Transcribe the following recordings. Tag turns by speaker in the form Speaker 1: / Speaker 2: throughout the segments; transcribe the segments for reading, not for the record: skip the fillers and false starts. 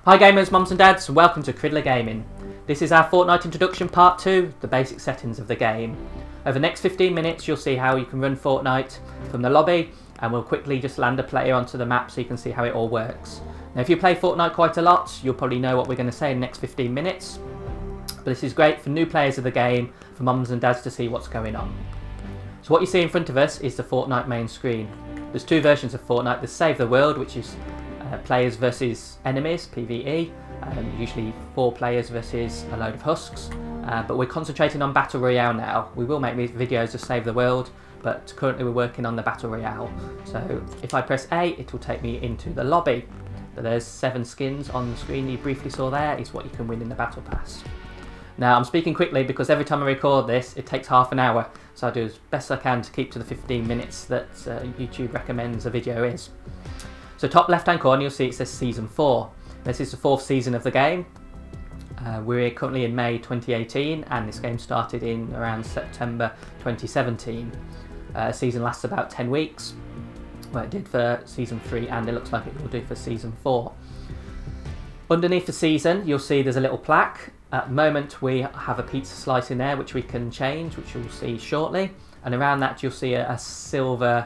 Speaker 1: Hi gamers, mums and dads, and welcome to CridlerGaming. This is our Fortnite introduction part 2, the basic settings of the game. Over the next 15 minutes you'll see how you can run Fortnite from the lobby, and we'll quickly just land a player onto the map so you can see how it all works. Now if you play Fortnite quite a lot, you'll probably know what we're going to say in the next 15 minutes. But this is great for new players of the game, for mums and dads to see what's going on. So what you see in front of us is the Fortnite main screen. There's two versions of Fortnite. There's Save the World, which is players versus enemies, PvE, usually 4 players versus a load of husks, but we're concentrating on Battle Royale now. We will make videos of Save the World, but currently we're working on the Battle Royale. So if I press A, it will take me into the lobby. So there's 7 skins on the screen you briefly saw there, is what you can win in the Battle Pass. Now I'm speaking quickly because every time I record this it takes half an hour, so I do as best I can to keep to the 15 minutes that YouTube recommends a video is. So top left hand corner you'll see it says Season 4. This is the 4th season of the game. We're currently in May 2018 and this game started in around September 2017. Season lasts about 10 weeks. Well, it did for Season 3 and it looks like it will do for Season 4. Underneath the season you'll see there's a little plaque. At the moment we have a pizza slice in there which we can change, which you'll see shortly, and around that you'll see a silver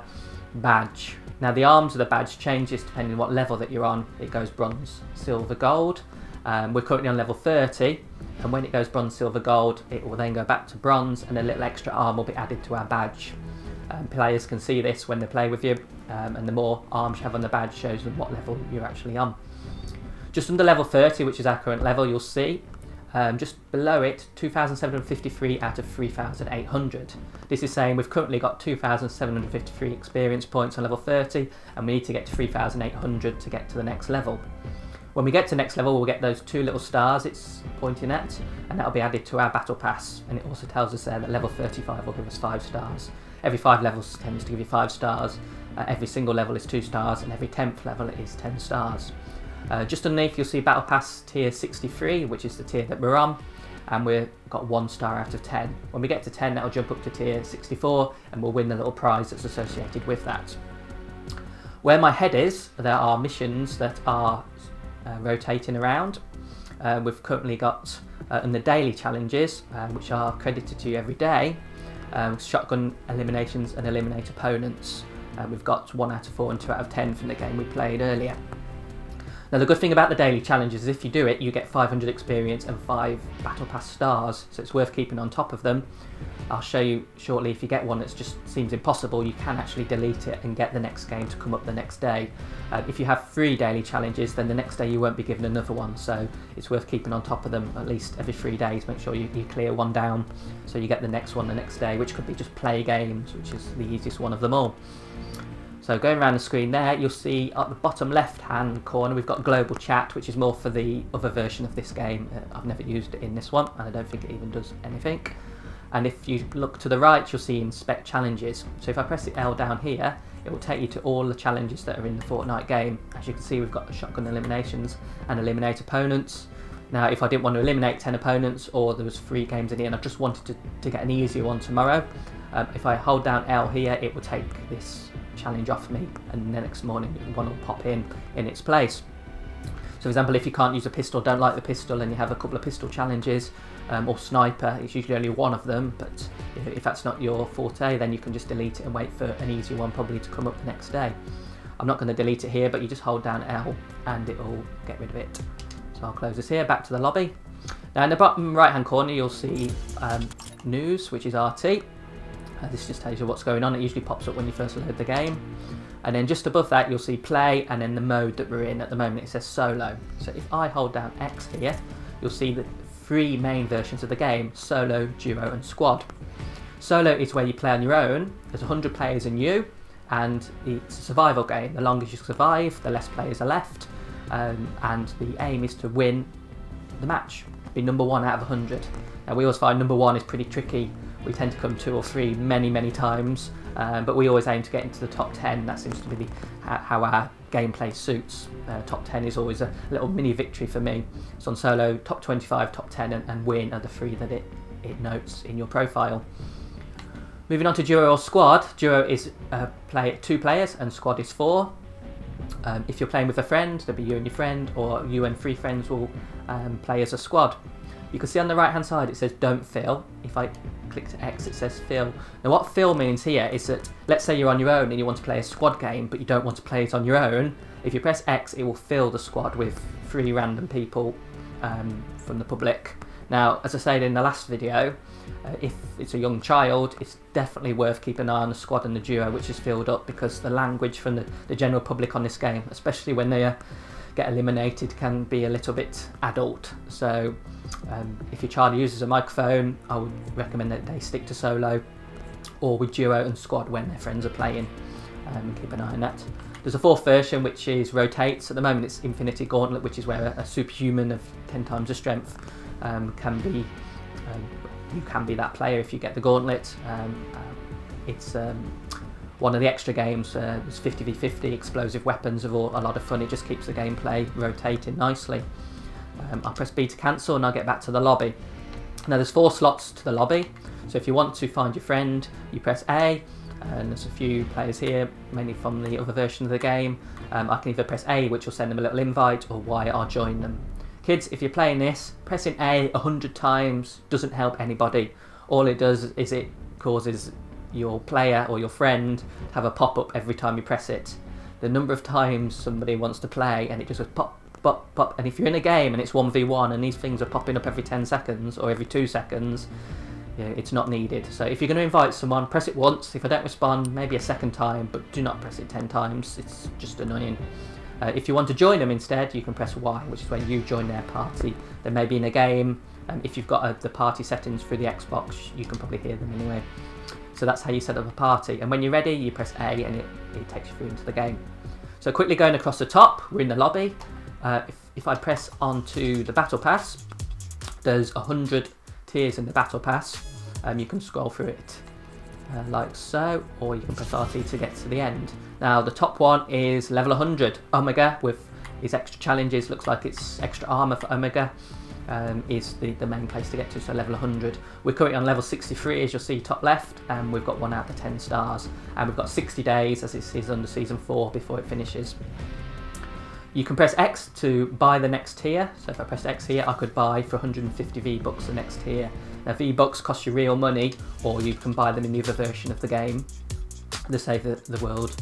Speaker 1: badge. Now the arms of the badge changes depending on what level that you're on. It goes bronze, silver, gold. We're currently on level 30, and when it goes bronze, silver, gold, it will then go back to bronze and a little extra arm will be added to our badge. Players can see this when they play with you, and the more arms you have on the badge shows them what level you're actually on. Just under level 30, which is our current level, you'll see just below it 2,753 out of 3,800. This is saying we've currently got 2,753 experience points on level 30 and we need to get to 3,800 to get to the next level. When we get to next level we'll get those 2 little stars it's pointing at, and that'll be added to our battle pass, and it also tells us there that level 35 will give us 5 stars. Every 5 levels tends to give you 5 stars, every single level is 2 stars, and every 10th level is 10 stars. Just underneath you'll see Battle Pass tier 63, which is the tier that we're on, and we've got 1 star out of 10. When we get to 10 that'll jump up to tier 64 and we'll win the little prize that's associated with that. Where my head is, there are missions that are rotating around. We've currently got in the daily challenges, which are credited to you every day, shotgun eliminations and eliminate opponents. We've got 1 out of 4 and 2 out of 10 from the game we played earlier. Now the good thing about the daily challenges is if you do it you get 500 experience and 5 battle pass stars, so it's worth keeping on top of them. I'll show you shortly if you get one that just seems impossible, you can actually delete it and get the next game to come up the next day. If you have 3 daily challenges then the next day you won't be given another one, so it's worth keeping on top of them at least every 3 days. Make sure you clear one down so you get the next one the next day, which could be just play games, which is the easiest one of them all. So going around the screen there, you'll see at the bottom left hand corner we've got global chat, which is more for the other version of this game. I've never used it in this one and I don't think it even does anything. And if you look to the right you'll see inspect challenges. So if I press the L down here it will take you to all the challenges that are in the Fortnite game. As you can see we've got the shotgun eliminations and eliminate opponents. Now if I didn't want to eliminate 10 opponents or there was 3 games in here and I just wanted to get an easier one tomorrow, if I hold down L here it will take this challenge off me and the next morning one will pop in its place. So for example if you can't use a pistol, don't like the pistol, and you have a couple of pistol challenges, or sniper, it's usually only one of them, but if that's not your forte then you can just delete it and wait for an easier one probably to come up the next day. I'm not going to delete it here, but you just hold down L and it will get rid of it. So I'll close this here, back to the lobby. Now in the bottom right hand corner you'll see news, which is RT. This just tells you what's going on. It usually pops up when you first load the game. And then just above that you'll see play and then the mode that we're in. At the moment it says solo. So if I hold down X here you'll see the 3 main versions of the game: solo, duo and squad. Solo is where you play on your own. There's 100 players in you and it's a survival game. The longer you survive the less players are left, and the aim is to win the match, be number 1 out of 100. Now we always find number 1 is pretty tricky. We tend to come 2 or 3 many times, but we always aim to get into the top 10. That seems to be how our gameplay suits. Top 10 is always a little mini victory for me. So on solo, top 25, top 10 and win are the 3 that it notes in your profile. Moving on to duo or squad. Duo is 2 players and squad is 4. If you're playing with a friend, there'll be you and your friend, or you and 3 friends will play as a squad. You can see on the right hand side it says don't fill. If I click to X it says fill. Now what fill means here is that, let's say you're on your own and you want to play a squad game but you don't want to play it on your own. If you press X it will fill the squad with 3 random people from the public. Now, as I said in the last video, if it's a young child, it's definitely worth keeping an eye on the squad and the duo which is filled up, because the language from the general public on this game, especially when they get eliminated, can be a little bit adult. So if your child uses a microphone, I would recommend that they stick to solo or with duo and squad when their friends are playing. Keep an eye on that. There's a 4th version which is rotates. At the moment it's Infinity Gauntlet, which is where a superhuman of 10 times the strength can be, you can be that player if you get the gauntlet. It's one of the extra games. It's 50v50, explosive weapons are a lot of fun. It just keeps the gameplay rotating nicely. I'll press B to cancel and I'll get back to the lobby. Now there's 4 slots to the lobby, so if you want to find your friend you press A, and there's a few players here, mainly from the other version of the game. I can either press A, which will send them a little invite, or Y, I'll join them. Kids, if you're playing this, pressing A 100 times doesn't help anybody. All it does is it causes your player or your friend to have a pop-up every time you press it. The number of times somebody wants to play and it just goes pop, pop, pop, and if you're in a game and it's 1v1 and these things are popping up every 10 seconds or every 2 seconds, yeah, it's not needed. So if you're going to invite someone, press it once. If I don't respond, maybe a second time, but do not press it 10 times. It's just annoying. If you want to join them instead, you can press Y, which is when you join their party. They may be in a game. If you've got the party settings through the Xbox, you can probably hear them anyway. So that's how you set up a party. And when you're ready, you press A and it takes you through into the game. So quickly going across the top, we're in the lobby. If I press onto the Battle Pass, there's 100 tiers in the Battle Pass. You can scroll through it like so, or you can press RT to get to the end. Now the top one is level 100. Omega, with his extra challenges, looks like it's extra armor for Omega, is the main place to get to, so level 100. We're currently on level 63, as you'll see top left, and we've got 1 out of 10 stars, and we've got 60 days as it is under season 4 before it finishes. You can press X to buy the next tier. So if I press X here, I could buy for 150 V-Bucks the next tier. Now V-Bucks cost you real money, or you can buy them in the other version of the game. The Save the World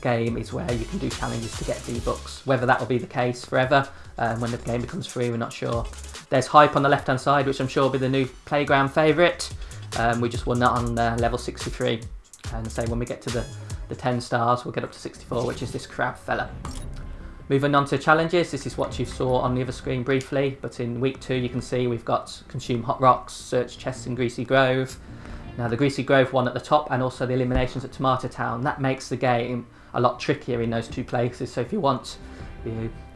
Speaker 1: game is where you can do challenges to get V-Bucks. Whether that will be the case forever, when the game becomes free, we're not sure. There's Hype on the left hand side, which I'm sure will be the new playground favourite. We just won that on level 63. And so when we get to the 10 stars, we'll get up to 64, which is this crab fella. Moving on to challenges, this is what you saw on the other screen briefly, but in week 2 you can see we've got Consume Hot Rocks, Search Chests in Greasy Grove. Now the Greasy Grove one at the top, and also the eliminations at Tomato Town. That makes the game a lot trickier in those 2 places, so if you want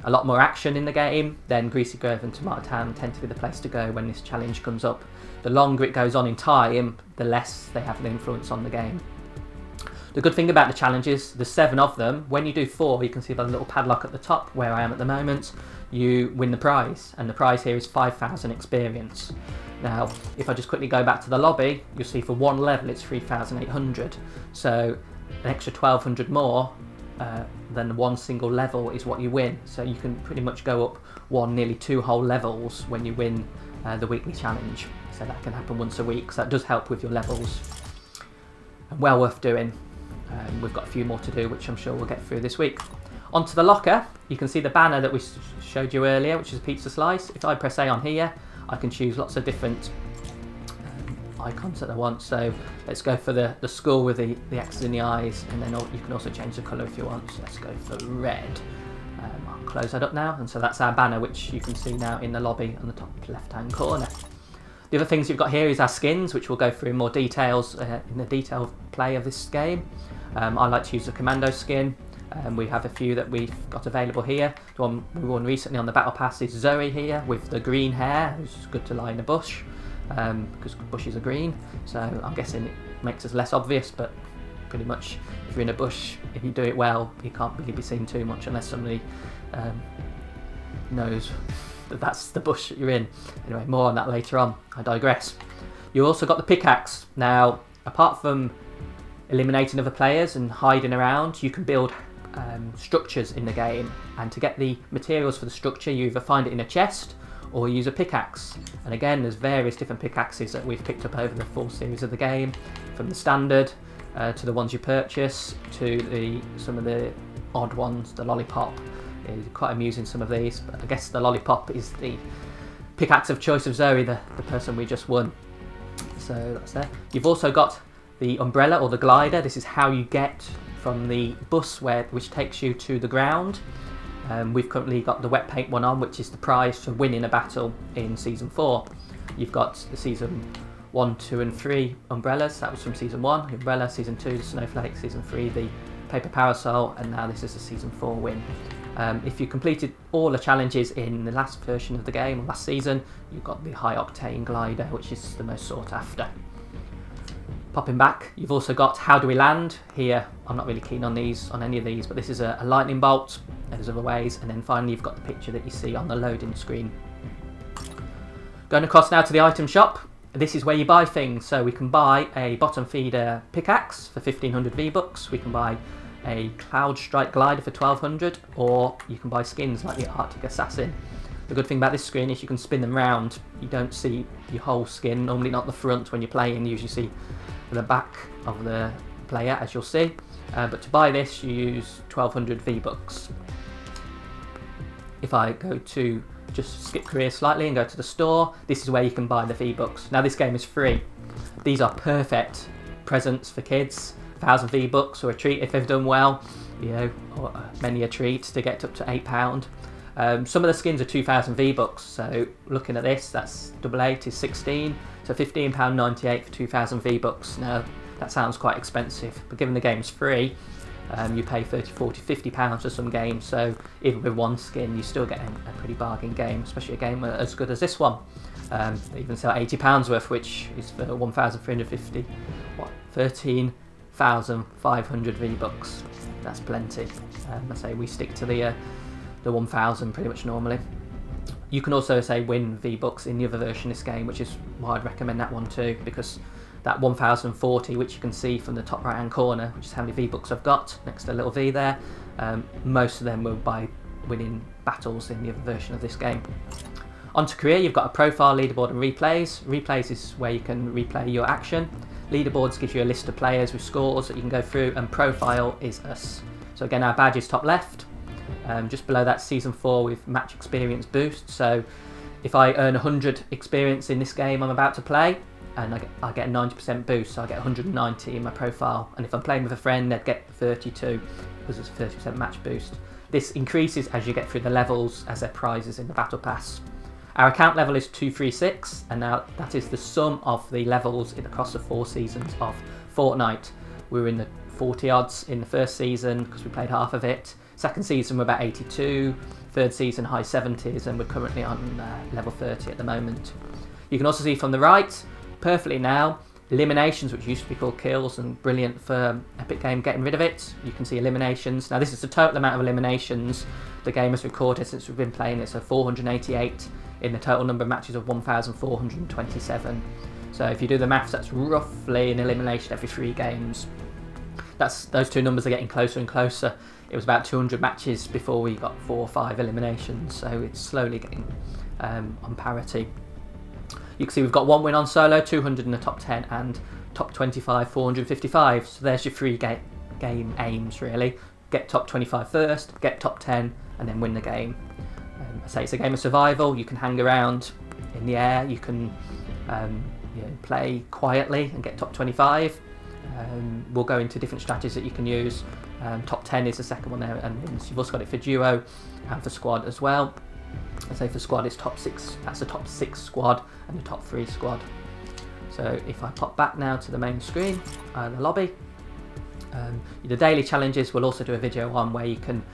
Speaker 1: a lot more action in the game, then Greasy Grove and Tomato Town tend to be the place to go when this challenge comes up. The longer it goes on in time, the less they have an influence on the game. The good thing about the challenges, there's 7 of them. When you do 4, you can see the little padlock at the top where I am at the moment, you win the prize, and the prize here is 5,000 experience. Now, if I just quickly go back to the lobby, you'll see for 1 level it's 3,800. So an extra 1,200 more than 1 single level is what you win. So you can pretty much go up 1, nearly 2 whole levels when you win the weekly challenge. So that can happen once a week, so that does help with your levels. And well worth doing. We've got a few more to do, which I'm sure we'll get through this week. Onto the locker, you can see the banner that we showed you earlier, which is a pizza slice. If I press A on here, I can choose lots of different icons that I want. So let's go for the skull with the X's in the eyes, and then you can also change the colour if you want. So let's go for red. I'll close that up now, and so that's our banner, which you can see now in the lobby on the top left-hand corner. The other things you've got here is our skins, which we'll go through in more details in the detailed play of this game. I like to use the Commando skin. We have a few that we've got available here. The one we won recently on the Battle Pass is Zoe here with the green hair, which is good to lie in a bush, because bushes are green. So I'm guessing it makes us less obvious, but pretty much if you're in a bush, if you do it well, you can't really be seen too much unless somebody knows that that's the bush that you're in. Anyway, more on that later on. I digress. You also got the pickaxe. Now, apart from eliminating other players and hiding around, you can build structures in the game, and to get the materials for the structure you either find it in a chest or use a pickaxe. And again, there's various different pickaxes that we've picked up over the full series of the game, from the standard to the ones you purchase to some of the odd ones. The lollipop is quite amusing, some of these, but I guess the lollipop is the pickaxe of choice of Zoe, the person we just won. So that's there. You've also got the umbrella or the glider. This is how you get from the bus which takes you to the ground. We've currently got the wet paint one on, which is the prize for winning a battle in Season 4. You've got the Season 1, 2 and 3 umbrellas. That was from Season 1, the umbrella, Season 2, the snowflake, Season 3, the paper parasol, and now this is the Season 4 win. If you completed all the challenges in the last version of the game, or last season, you've got the high octane glider, which is the most sought after. Popping back, you've also got how do we land. Here, I'm not really keen on any of these, but this is a lightning bolt, and there's other ways, and then finally you've got the picture that you see on the loading screen. Going across now to the item shop. This is where you buy things, so we can buy a bottom feeder pickaxe for 1500 V-Bucks, we can buy a Cloud Strike glider for 1200, or you can buy skins like the Arctic Assassin. The good thing about this screen is you can spin them round. You don't see your whole skin, normally not the front when you're playing, you usually see the back of the player, as you'll see. But to buy this, you use 1200 V-Bucks. If I go to, just skip career slightly and go to the store, this is where you can buy the V-Bucks. Now this game is free. These are perfect presents for kids. 1000 V-Bucks or a treat if they've done well, you know, or many a treat to get up to £8. Some of the skins are 2000 V-Bucks, so looking at this, that's double 8 is 16, so £15.98 for 2000 V-Bucks. Now that sounds quite expensive, but given the game's free, you pay 30, 40, £50 for some games, so even with one skin you still get a pretty bargain game, especially a game as good as this one. They even sell £80 worth, which is for 1,350, what, 13,500 V-Bucks. That's plenty. I say we stick to the 1,000 pretty much normally. You can also say win V-Bucks in the other version of this game, which is why I'd recommend that one too, because that 1040, which you can see from the top right hand corner, which is how many V-Bucks I've got next to a little V there, most of them were by winning battles in the other version of this game. Onto career, you've got a profile, leaderboard and replays. Replays is where you can replay your action. Leaderboards gives you a list of players with scores that you can go through, and profile is us. So again, our badge is top left. Just below that, Season 4 with match experience boost. So if I earn 100 experience in this game I'm about to play, and I get a 90% boost, so I get 190 in my profile. And if I'm playing with a friend, they'd get 32 because it's a 30% match boost. This increases as you get through the levels as their prizes in the battle pass. Our account level is 236, and now that is the sum of the levels across the 4 seasons of Fortnite. We were in the 40 odds in the first season because we played half of it. Second season we're about 82, third season high 70s, and we're currently on level 30 at the moment. You can also see from the right, perfectly now, eliminations, which used to be called kills, and brilliant for Epic Game getting rid of it. You can see eliminations. Now this is the total amount of eliminations the game has recorded since we've been playing it, so 488 in the total number of matches of 1,427. So if you do the maths, that's roughly an elimination every 3 games. Those two numbers are getting closer and closer. It was about 200 matches before we got 4 or 5 eliminations, so it's slowly getting on parity. You can see we've got 1 win on solo, 200 in the top 10, and top 25, 455. So there's your 3 game aims really. Get top 25 first, get top 10, and then win the game. I say it's a game of survival. You can hang around in the air, you can play quietly and get top 25. We'll go into different strategies that you can use. Top 10 is the second one there, and you've also got it for duo and for squad as well. I say for squad it's top 6, that's the top 6 squad and the top 3 squad. So if I pop back now to the main screen, the lobby, the daily challenges we'll also do a video on where you can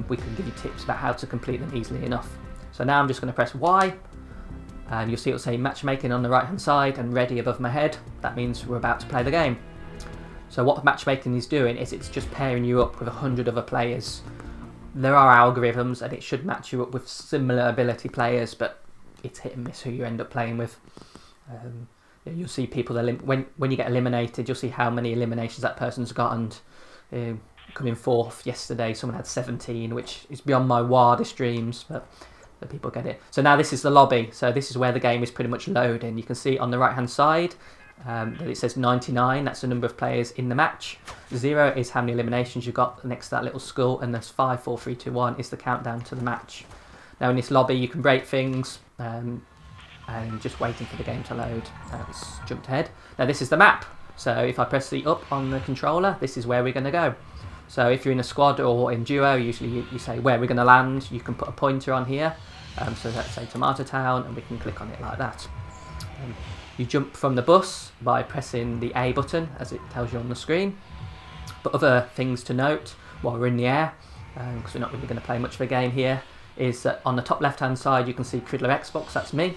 Speaker 1: we can give you tips about how to complete them easily enough. So now I'm just going to press Y, and you'll see it'll say matchmaking on the right hand side and ready above my head. That means we're about to play the game. So what matchmaking is doing is it's just pairing you up with 100 other players. There are algorithms and it should match you up with similar ability players, but it's hit and miss who you end up playing with. You'll see people, when you get eliminated, you'll see how many eliminations that person's got, and coming fourth yesterday. Someone had 17, which is beyond my wildest dreams, but the people get it. So now this is the lobby. So this is where the game is pretty much loading. You can see on the right hand side that it says 99. That's the number of players in the match. 0 is how many eliminations you got next to that little skull, and there's 5, 4, 3, 2, 1 is the countdown to the match. Now in this lobby you can break things, and just waiting for the game to load. It's jumped ahead. Now this is the map. So if I press the up on the controller, this is where we're going to go. So if you're in a squad or in duo, usually you say where we're going to land. You can put a pointer on here. So let's say Tomato Town, and we can click on it like that. You jump from the bus by pressing the A button, as it tells you on the screen. But other things to note while we're in the air, because we're not really going to play much of a game here, is that on the top left hand side you can see Cridler Xbox, that's me.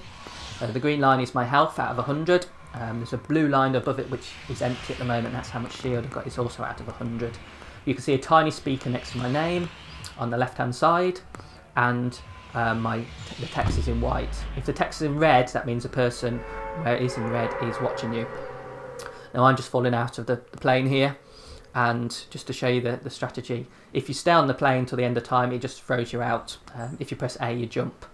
Speaker 1: The green line is my health out of 100. There's a blue line above it which is empty at the moment, that's how much shield I've got, it's also out of 100. You can see a tiny speaker next to my name on the left hand side, and the text is in white. If the text is in red, that means the person where it is in red is watching you. Now I'm just falling out of the plane here, and just to show you the strategy, if you stay on the plane till the end of time, it just throws you out. If you press A, you jump.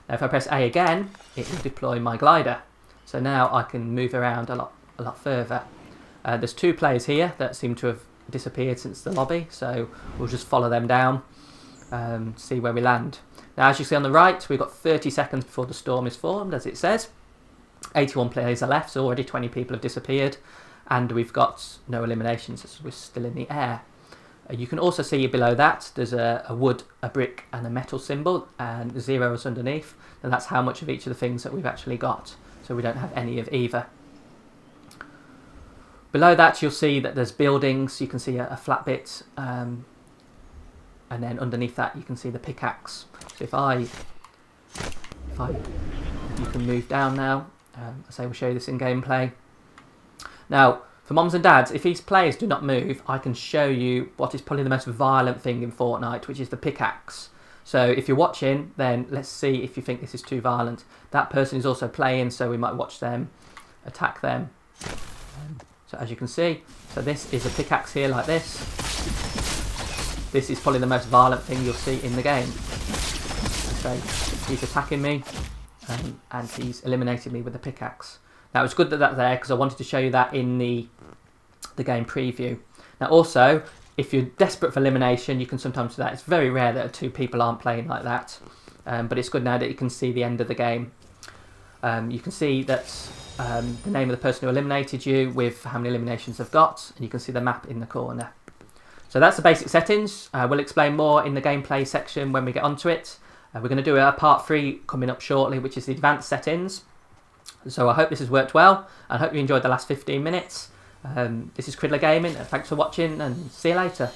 Speaker 1: Now if I press A again, it will deploy my glider. So now I can move around a lot further. There's 2 players here that seem to have disappeared since the lobby, so we'll just follow them down, see where we land. Now as you see on the right, we've got 30 seconds before the storm is formed, as it says. 81 players are left, so already 20 people have disappeared, and we've got no eliminations as we're still in the air. You can also see below that there's a wood, a brick and a metal symbol, and 0 is underneath, and that's how much of each of the things that we've actually got, so we don't have any of either. Below that you'll see that there's buildings, you can see a flat bit, and then underneath that you can see the pickaxe. So if you can move down now, I say we'll show you this in gameplay. Now for moms and dads, if these players do not move, I can show you what is probably the most violent thing in Fortnite, which is the pickaxe. So if you're watching, then let's see if you think this is too violent. That person is also playing, so we might watch them, attack them. So as you can see, so this is a pickaxe here like this. This is probably the most violent thing you'll see in the game. So he's attacking me, and he's eliminated me with the pickaxe. Now it's good that that's there because I wanted to show you that in the game preview. Now also, if you're desperate for elimination, you can sometimes do that. It's very rare that 2 people aren't playing like that, but it's good now that you can see the end of the game. You can see that the name of the person who eliminated you with how many eliminations they've got, and you can see the map in the corner. So that's the basic settings. We'll explain more in the gameplay section when we get onto it. We're going to do a part 3 coming up shortly, which is the advanced settings. So I hope this has worked well, and I hope you enjoyed the last 15 minutes. This is CridlerGaming, thanks for watching, and see you later.